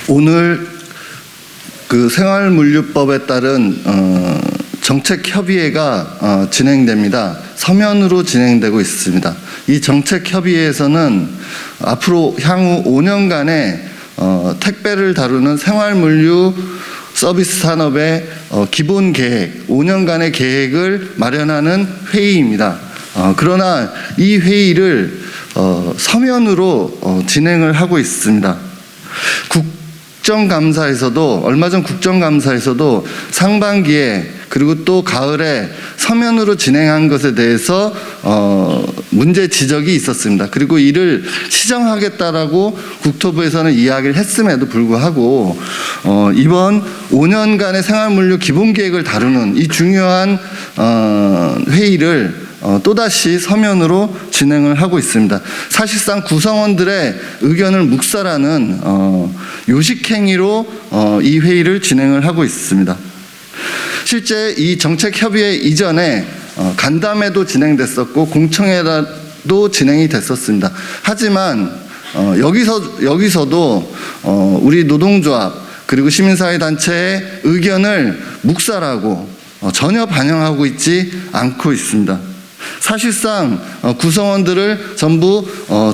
오늘 그 생활물류법에 따른 정책협의회가 진행됩니다. 서면으로 진행되고 있습니다. 이 정책협의회에서는 앞으로 향후 5년간의 택배를 다루는 생활물류 서비스 산업의 기본 계획, 5년간의 계획을 마련하는 회의입니다. 그러나 이 회의를 서면으로 진행을 하고 있습니다. 국정감사에서도 얼마 전 국정감사에서도 상반기에 그리고 또 가을에 서면으로 진행한 것에 대해서 문제 지적이 있었습니다. 그리고 이를 시정하겠다라고 국토부에서는 이야기를 했음에도 불구하고 이번 5년간의 생활물류 기본계획을 다루는 이 중요한 회의를 또다시 서면으로 진행을 하고 있습니다. 사실상 구성원들의 의견을 묵살하는 요식행위로 이 회의를 진행을 하고 있습니다. 실제 이 정책협의회 이전에 간담회도 진행됐었고 공청회도 진행이 됐었습니다. 하지만 여기서도 우리 노동조합 그리고 시민사회단체의 의견을 묵살하고 전혀 반영하고 있지 않고 있습니다. 사실상 구성원들을 전부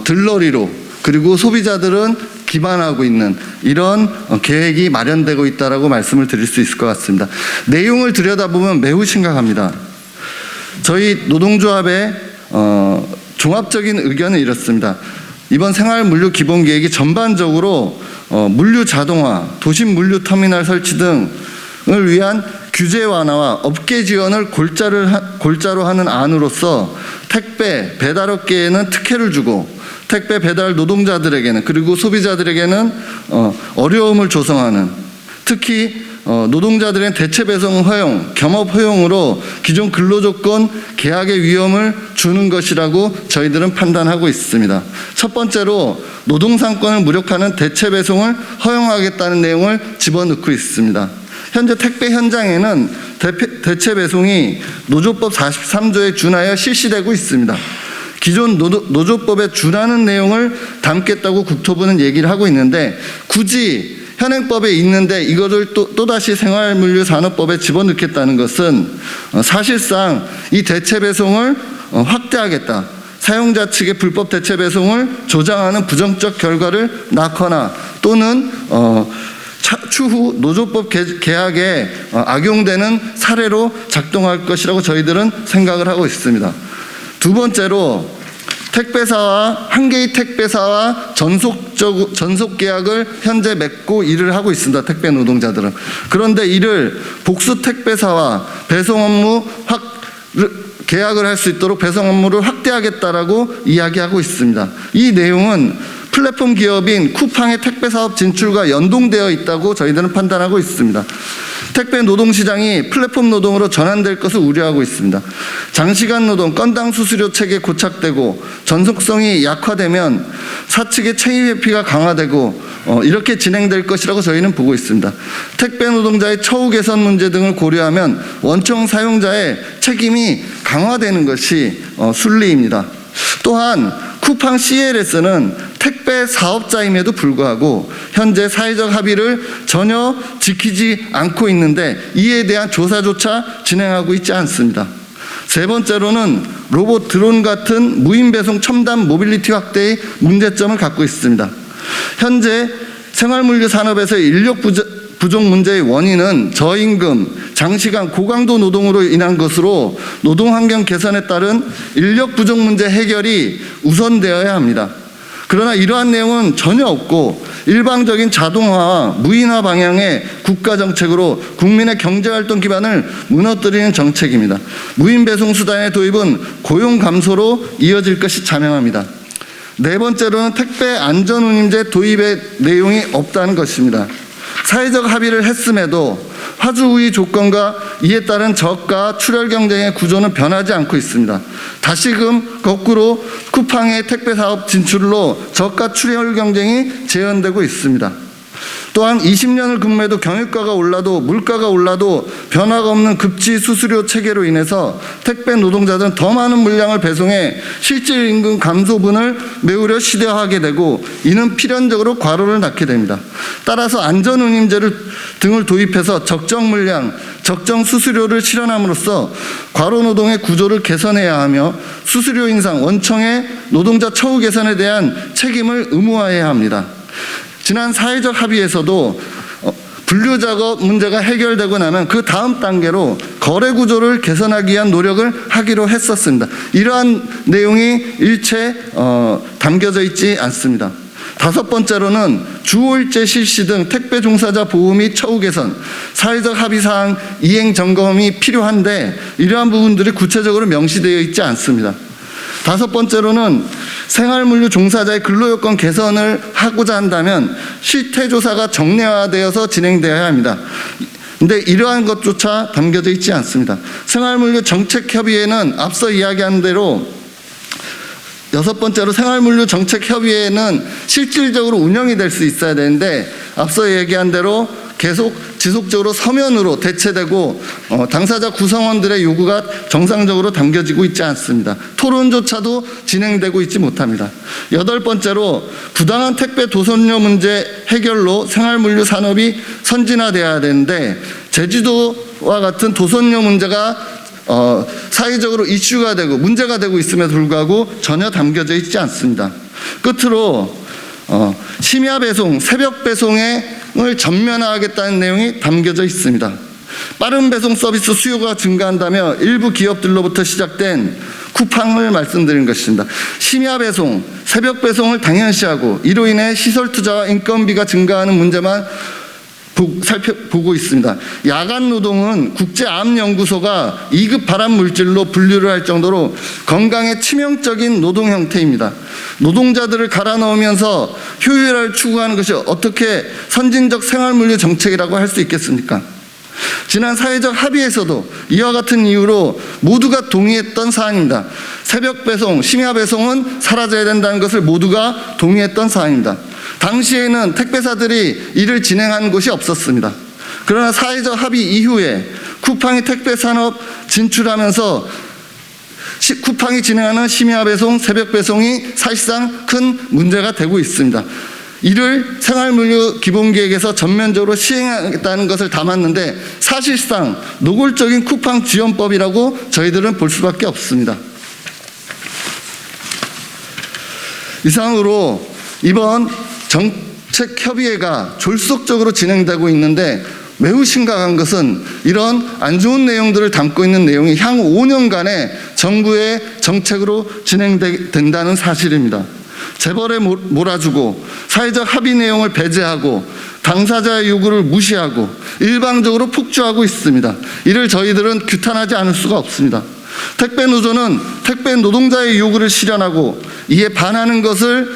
들러리로 그리고 소비자들은 기반하고 있는 이런 계획이 마련되고 있다라고 말씀을 드릴 수 있을 것 같습니다. 내용을 들여다보면 매우 심각합니다. 저희 노동조합의 종합적인 의견은 이렇습니다. 이번 생활물류 기본계획이 전반적으로 물류 자동화, 도심 물류 터미널 설치 등을 위한 규제 완화와 업계 지원을 골자로 하는 안으로서 택배, 배달업계에는 특혜를 주고 택배 배달 노동자들에게는 그리고 소비자들에게는 어려움을 조성하는, 특히 노동자들의 대체 배송 허용, 겸업 허용으로 기존 근로조건 계약의 위험을 주는 것이라고 저희들은 판단하고 있습니다. 첫 번째로 노동상권을 무력화하는 대체 배송을 허용하겠다는 내용을 집어넣고 있습니다. 현재 택배 현장에는 대체 배송이 노조법 43조에 준하여 실시되고 있습니다. 기존 노조법에 준하는 내용을 담겠다고 국토부는 얘기를 하고 있는데 굳이 현행법에 있는데 이것을 또다시 생활물류 산업법에 집어넣겠다는 것은 사실상 이 대체 배송을 확대하겠다. 사용자 측의 불법 대체 배송을 조장하는 부정적 결과를 낳거나 또는 추후 노조법 계약에 악용되는 사례로 작동할 것이라고 저희들은 생각을 하고 있습니다. 두 번째로 택배사와 한 개의 택배사와 전속 계약을 현재 맺고 일을 하고 있습니다. 택배 노동자들은. 그런데 이를 복수 택배사와 배송 업무 계약을 할 수 있도록 배송 업무를 확대하겠다라고 이야기하고 있습니다. 이 내용은 플랫폼 기업인 쿠팡의 택배 사업 진출과 연동되어 있다고 저희들은 판단하고 있습니다. 택배 노동시장이 플랫폼 노동으로 전환될 것을 우려하고 있습니다. 장시간 노동, 건당 수수료 체계 고착되고 전속성이 약화되면 사측의 책임 회피가 강화되고 이렇게 진행될 것이라고 저희는 보고 있습니다. 택배 노동자의 처우 개선 문제 등을 고려하면 원청 사용자의 책임이 강화되는 것이 순리입니다. 또한 쿠팡 CLS는 택배 사업자임에도 불구하고 현재 사회적 합의를 전혀 지키지 않고 있는데 이에 대한 조사조차 진행하고 있지 않습니다. 세 번째로는 로봇 드론 같은 무인 배송 첨단 모빌리티 확대의 문제점을 갖고 있습니다. 현재 생활물류 산업에서의 인력 부족 문제의 원인은 저임금, 장시간 고강도 노동으로 인한 것으로 노동환경 개선에 따른 인력 부족 문제 해결이 우선되어야 합니다. 그러나 이러한 내용은 전혀 없고 일방적인 자동화와 무인화 방향의 국가정책으로 국민의 경제활동 기반을 무너뜨리는 정책입니다. 무인 배송 수단의 도입은 고용 감소로 이어질 것이 자명합니다. 네 번째로는 택배 안전운임제 도입의 내용이 없다는 것입니다. 사회적 합의를 했음에도 화주우위 조건과 이에 따른 저가 출혈 경쟁의 구조는 변하지 않고 있습니다. 다시금 거꾸로 쿠팡의 택배 사업 진출로 저가 출혈 경쟁이 재현되고 있습니다. 또한 20년을 근무해도 경유가가 올라도 물가가 올라도 변화가 없는 급지 수수료 체계로 인해서 택배 노동자들은 더 많은 물량을 배송해 실질 임금 감소분을 메우려 시도하게 되고, 이는 필연적으로 과로를 낳게 됩니다. 따라서 안전운임제를 등을 도입해서 적정 물량, 적정 수수료를 실현함으로써 과로노동의 구조를 개선해야 하며 수수료 인상, 원청의 노동자 처우 개선에 대한 책임을 의무화해야 합니다. 지난 사회적 합의에서도 분류작업 문제가 해결되고 나면 그 다음 단계로 거래 구조를 개선하기 위한 노력을 하기로 했었습니다. 이러한 내용이 일체 담겨져 있지 않습니다. 다섯 번째로는 주호일제 실시 등 택배 종사자 보호 및 처우 개선, 사회적 합의사항 이행 점검이 필요한데 이러한 부분들이 구체적으로 명시되어 있지 않습니다. 다섯 번째로는 생활물류 종사자의 근로요건 개선을 하고자 한다면 실태조사가 정례화되어서 진행되어야 합니다. 근데 이러한 것조차 담겨져 있지 않습니다. 생활물류 정책협의회는 앞서 이야기한 대로, 여섯 번째로 생활물류 정책협의회는 실질적으로 운영이 될 수 있어야 되는데 앞서 얘기한 대로 계속 지속적으로 서면으로 대체되고 당사자 구성원들의 요구가 정상적으로 담겨지고 있지 않습니다. 토론조차도 진행되고 있지 못합니다. 여덟 번째로 부당한 택배 도선료 문제 해결로 생활물류 산업이 선진화되어야 되는데 제주도와 같은 도선료 문제가 사회적으로 이슈가 되고 문제가 되고 있음에도 불구하고 전혀 담겨져 있지 않습니다. 끝으로 심야 배송, 새벽 배송을 전면화하겠다는 내용이 담겨져 있습니다. 빠른 배송 서비스 수요가 증가한다며 일부 기업들로부터 시작된 쿠팡을 말씀드린 것입니다. 심야 배송, 새벽 배송을 당연시하고 이로 인해 시설 투자와 인건비가 증가하는 문제만 살펴보고 있습니다. 야간 노동은 국제암연구소가 2급 발암 물질로 분류를 할 정도로 건강에 치명적인 노동 형태입니다. 노동자들을 갈아 넣으면서 효율화를 추구하는 것이 어떻게 선진적 생활물류 정책이라고 할 수 있겠습니까? 지난 사회적 합의에서도 이와 같은 이유로 모두가 동의했던 사안입니다. 새벽 배송, 심야 배송은 사라져야 된다는 것을 모두가 동의했던 사안입니다. 당시에는 택배사들이 이를 진행한 곳이 없었습니다. 그러나 사회적 합의 이후에 쿠팡이 택배 산업 진출하면서 쿠팡이 진행하는 심야 배송, 새벽 배송이 사실상 큰 문제가 되고 있습니다. 이를 생활물류 기본계획에서 전면적으로 시행하겠다는 것을 담았는데 사실상 노골적인 쿠팡 지원법이라고 저희들은 볼 수밖에 없습니다. 이상으로 이번 정책협의회가 졸속적으로 진행되고 있는데 매우 심각한 것은 이런 안 좋은 내용들을 담고 있는 내용이 향후 5년간의 정부의 정책으로 진행된다는 사실입니다. 재벌에 몰아주고 사회적 합의 내용을 배제하고 당사자의 요구를 무시하고 일방적으로 폭주하고 있습니다. 이를 저희들은 규탄하지 않을 수가 없습니다. 택배 노조는 택배 노동자의 요구를 실현하고 이에 반하는 것을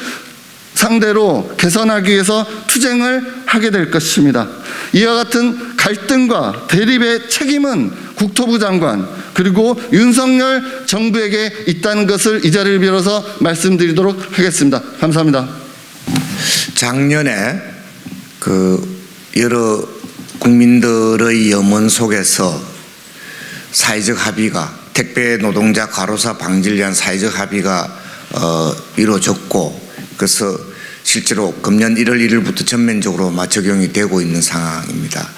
상대로 개선하기 위해서 투쟁을 하게 될 것입니다. 이와 같은 갈등과 대립의 책임은 국토부 장관 그리고 윤석열 정부에게 있다는 것을 이 자리를 빌어서 말씀드리도록 하겠습니다. 감사합니다. 작년에 여러 국민들의 염원 속에서 사회적 합의가 택배 노동자 과로사 방지를 위한 사회적 합의가 이루어졌고 그래서 실제로 금년 1월 1일부터 전면적으로 적용이 되고 있는 상황입니다.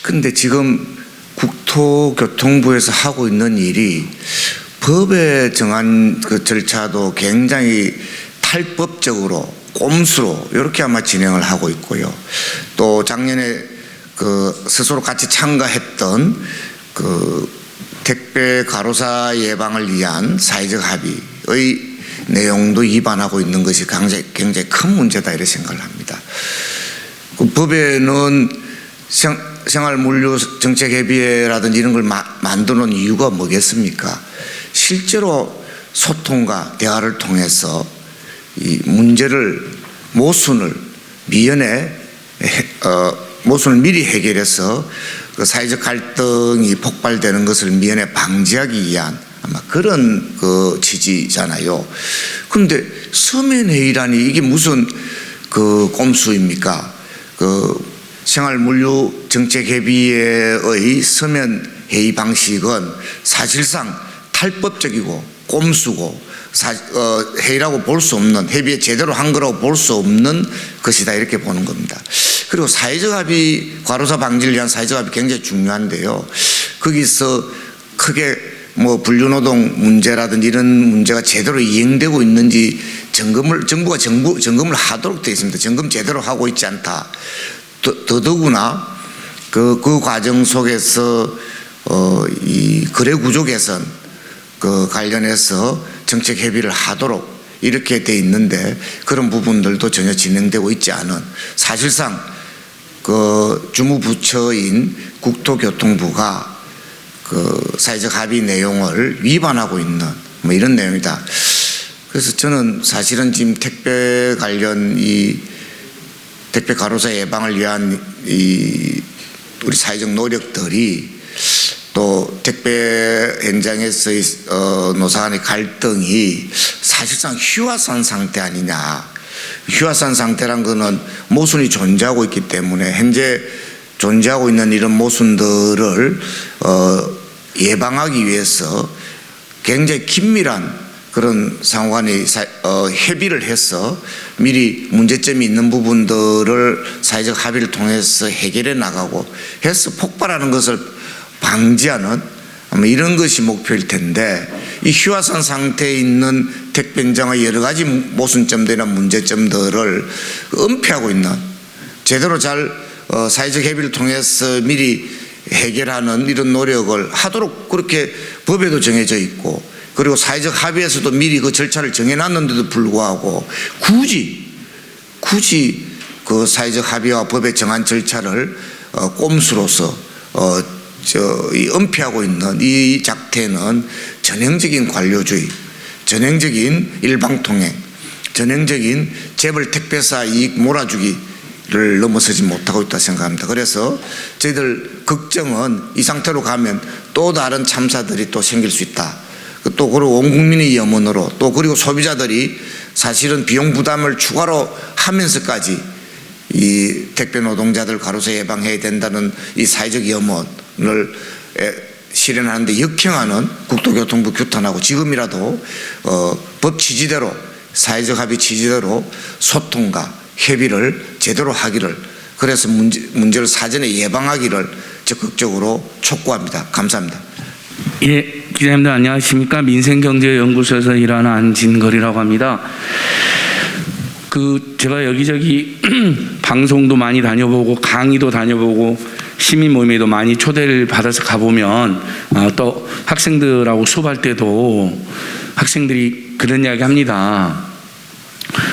그런데 지금 국토교통부에서 하고 있는 일이 법에 정한 그 절차도 굉장히 탈법적으로 꼼수로 이렇게 아마 진행을 하고 있고요. 또 작년에 스스로 같이 참가했던 택배 과로사 예방을 위한 사회적 합의의 내용도 위반하고 있는 것이 굉장히 큰 문제다 이렇게 생각을 합니다. 그 법에는 생활물류정책협의회라든지 이런 걸 만들어 놓은 이유가 뭐겠습니까? 실제로 소통과 대화를 통해서 이 문제를 모순을 미리 해결해서 그 사회적 갈등이 폭발되는 것을 미연에 방지하기 위한 아마 그런 취지잖아요. 그런데 서면 회의라니 이게 무슨 꼼수입니까? 그 생활물류정책협의회의 서면 회의 방식은 사실상 탈법적이고 꼼수고 회의라고 볼 수 없는, 협의에 제대로 한 거라고 볼 수 없는 것이다, 이렇게 보는 겁니다. 그리고 사회적 합의, 과로사 방지를 위한 사회적 합의 굉장히 중요한데요. 거기서 크게 뭐 분류노동 문제라든지 이런 문제가 제대로 이행되고 있는지 정부가 점검을 하도록 되어 있습니다. 점검 제대로 하고 있지 않다. 더더구나 그 과정 속에서 이 거래 구조 개선 그 관련해서 정책 협의를 하도록 이렇게 돼 있는데, 그런 부분들도 전혀 진행되고 있지 않은, 사실상 그 주무부처인 국토교통부가 그 사회적 합의 내용을 위반하고 있는 뭐 이런 내용이다. 그래서 저는 사실은 지금 택배 관련 이 택배 과로사 예방을 위한 이 우리 사회적 노력들이, 또 택배 현장에서의 노사 간의 갈등이 사실상 휴화산 상태 아니냐. 휴화산 상태란 거는 모순이 존재하고 있기 때문에 현재 존재하고 있는 이런 모순들을 예방하기 위해서 굉장히 긴밀한 그런 상호간의 협의를 해서 미리 문제점이 있는 부분들을 사회적 합의를 통해서 해결해 나가고 해서 폭발하는 것을 방지하는 이런 것이 목표일 텐데, 이 휴화산 상태에 있는 택배 현장의 여러 가지 모순점들이나 문제점들을 은폐하고 있는, 제대로 잘 사회적 협의를 통해서 미리 해결하는 이런 노력을 하도록 그렇게 법에도 정해져 있고, 그리고 사회적 합의에서도 미리 그 절차를 정해놨는데도 불구하고 굳이 그 사회적 합의와 법에 정한 절차를 꼼수로서 은폐하고 있는 이 작태는 전형적인 관료주의, 전형적인 일방통행, 전형적인 재벌 택배사 이익 몰아주기를 넘어서지 못하고 있다 생각합니다. 그래서 저희들 걱정은 이 상태로 가면 또 다른 참사들이 또 생길 수 있다. 또 그리고 온 국민의 염원으로, 또 그리고 소비자들이 사실은 비용 부담을 추가로 하면서까지 이 택배 노동자들 과로사 예방해야 된다는 이 사회적 염원을 실현하는데 역행하는 국토교통부 규탄하고, 지금이라도 법 취지대로, 사회적 합의 취지대로 소통과 협의를 제대로 하기를, 그래서 문제를 사전에 예방하기를 적극적으로 촉구합니다. 감사합니다. 예, 기자님들 안녕하십니까? 민생경제연구소에서 일하는 안진걸이라고 합니다. 제가 여기저기 방송도 많이 다녀보고 강의도 다녀보고 시민 모임에도 많이 초대를 받아서 가보면 또 학생들하고 수업할 때도 학생들이 그런 이야기 합니다.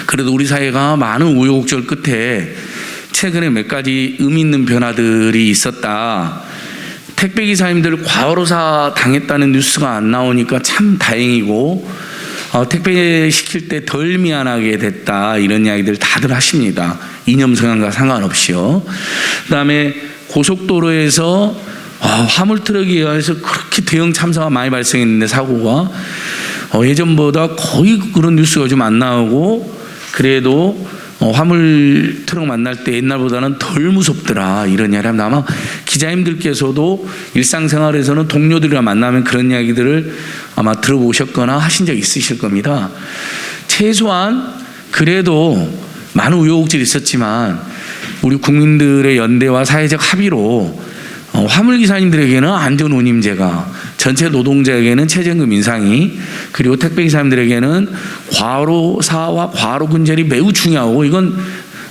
그래도 우리 사회가 많은 우여곡절 끝에 최근에 몇 가지 의미 있는 변화들이 있었다. 택배기사님들 과로사 당했다는 뉴스가 안 나오니까 참 다행이고, 택배 시킬 때 덜 미안하게 됐다, 이런 이야기들 다들 하십니다. 이념 성향과 상관없이요. 그다음에 고속도로에서 화물 트럭에 의해서 그렇게 대형 참사가 많이 발생했는데, 사고가 예전보다 거의 그런 뉴스가 좀 안 나오고, 그래도 화물 트럭 만날 때 옛날보다는 덜 무섭더라, 이런 이야기를 합니다. 아마 기자님들께서도 일상생활에서는 동료들이랑 만나면 그런 이야기들을 아마 들어보셨거나 하신 적 있으실 겁니다. 최소한 그래도 많은 우여곡절이 있었지만 우리 국민들의 연대와 사회적 합의로 화물기사님들에게는 안전운임제가, 전체 노동자에게는 최저임금 인상이, 그리고 택배기사님들에게는 과로사와 과로근절이 매우 중요하고, 이건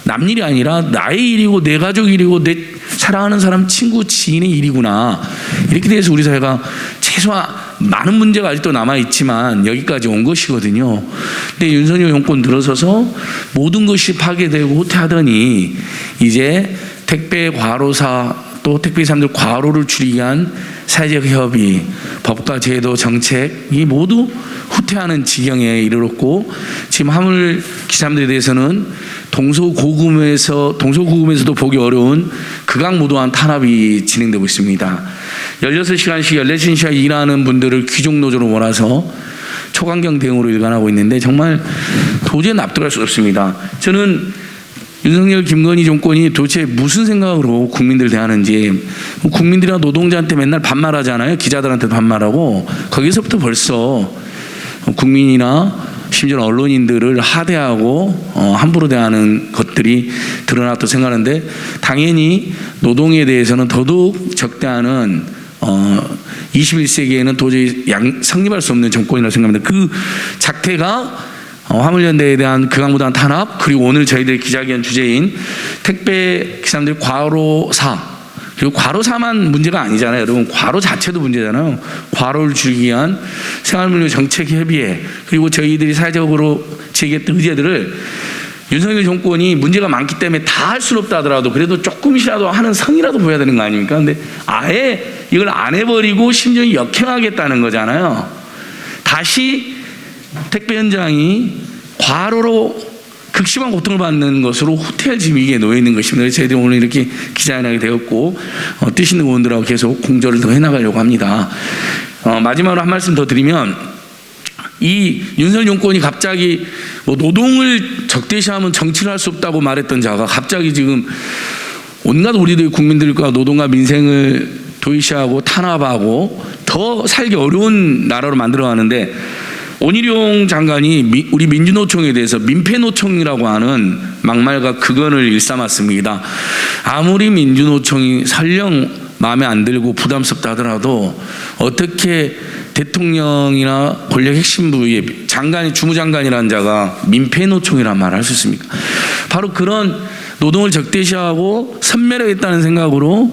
남 일이 아니라 나의 일이고 내 가족 일이고 내 사랑하는 사람, 친구, 지인의 일이구나, 이렇게 돼서 우리 사회가 최소한 많은 문제가 아직도 남아있지만 여기까지 온 것이거든요. 근데 윤석열 정권 들어서서 모든 것이 파괴되고 후퇴하더니 이제 택배 과로사, 또 택배기사님들 과로를 줄이기 위한 사회적 협의, 법과 제도, 정책이 모두 후퇴하는 지경에 이르렀고, 지금 화물 기사님들에 대해서는 동서고금에서도 보기 어려운 극악무도한 탄압이 진행되고 있습니다. 16시간씩 14시간 일하는 분들을 귀족노조로 몰아서 초강경 대응으로 일관하고 있는데 정말 도저히 납득할 수 없습니다. 저는 윤석열 김건희 정권이 도대체 무슨 생각으로 국민들 대하는지, 국민들이나 노동자한테 맨날 반말하잖아요. 기자들한테 반말하고. 거기서부터 벌써 국민이나 심지어 언론인들을 하대하고 함부로 대하는 것들이 드러났다고 생각하는데, 당연히 노동에 대해서는 더더욱 적대하는 21세기에는 도저히 성립할 수 없는 정권이라고 생각합니다. 그 작태가 화물연대에 대한 극악무도한 탄압, 그리고 오늘 저희들 기자회견 주제인 택배 기사님들 과로사, 그리고 과로사만 문제가 아니잖아요. 여러분, 과로 자체도 문제잖아요. 과로를 줄이기 위한 생활물류 정책 협의회, 그리고 저희들이 사회적으로 제기했던 의제들을 윤석열 정권이 문제가 많기 때문에 다 할 수는 없다 하더라도 그래도 조금이라도 하는 성이라도 보여야 되는 거 아닙니까? 근데 아예 이걸 안 해버리고 심지어 역행하겠다는 거잖아요. 다시 택배 현장이 과로로 극심한 고통을 받는 것으로 호텔 지금 이게 놓여 있는 것입니다. 그래서 저희들이 오늘 이렇게 기자회견하게 되었고, 뜻 있는 의원들하고 계속 공조를 더 해나가려고 합니다. 마지막으로 한 말씀 더 드리면, 이 윤석열 정권이 갑자기 노동을 적대시하면 정치를 할 수 없다고 말했던 자가 갑자기 지금 온갖 우리들 국민들과 노동과 민생을 도외시하고 탄압하고 더 살기 어려운 나라로 만들어가는데, 원희룡 장관이 우리 민주노총에 대해서 민폐노총이라고 하는 막말과 극언을 일삼았습니다. 아무리 민주노총이 설령 마음에 안 들고 부담스럽다 하더라도 어떻게 대통령이나 권력 핵심 부위의 장관이, 주무장관이라는 자가 민폐노총이라는 말을 할 수 있습니까? 바로 그런 노동을 적대시하고 선멸하겠다는 생각으로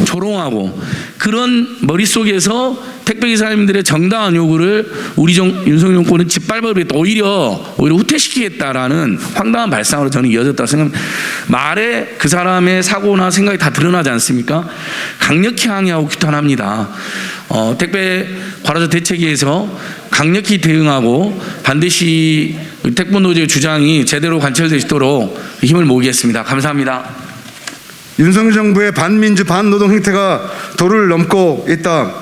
조롱하고, 그런 머릿속에서 택배기사님들의 정당한 요구를 우리 윤석열 정권은 짓밟아버리겠다, 오히려 후퇴시키겠다라는 황당한 발상으로 저는 이어졌다고 생각합니다. 말에 그 사람의 사고나 생각이 다 드러나지 않습니까? 강력히 항의하고 규탄합니다. 택배 과로사 대책위에서 강력히 대응하고 반드시 택배 노조의 주장이 제대로 관철되도록 힘을 모으겠습니다. 감사합니다. 윤석열 정부의 반민주 반노동 행태가 도를 넘고 있다.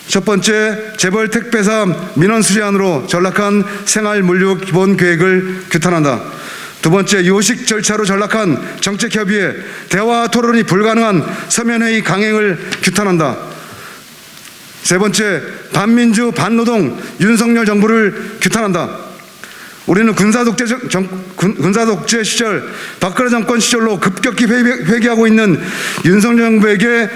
첫 번째, 재벌 택배사 민원 수리안으로 전락한 생활물류 기본계획을 규탄한다. 두 번째, 요식 절차로 전락한 정책협의회 대화 토론이 불가능한 서면회의 강행을 규탄한다. 세 번째, 반민주 반노동 윤석열 정부를 규탄한다. 우리는 군사독재 시절, 박근혜 정권 시절로 급격히 회귀하고 있는 윤석열 정부에게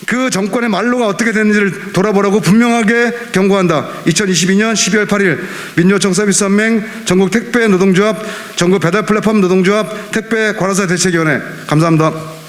그 정권의 말로가 어떻게 됐는지를 돌아보라고 분명하게 경고한다. 2022년 12월 8일 민주노총 서비스연맹, 전국 택배 노동조합, 전국 배달 플랫폼 노동조합, 택배 과로사 대책위원회. 감사합니다.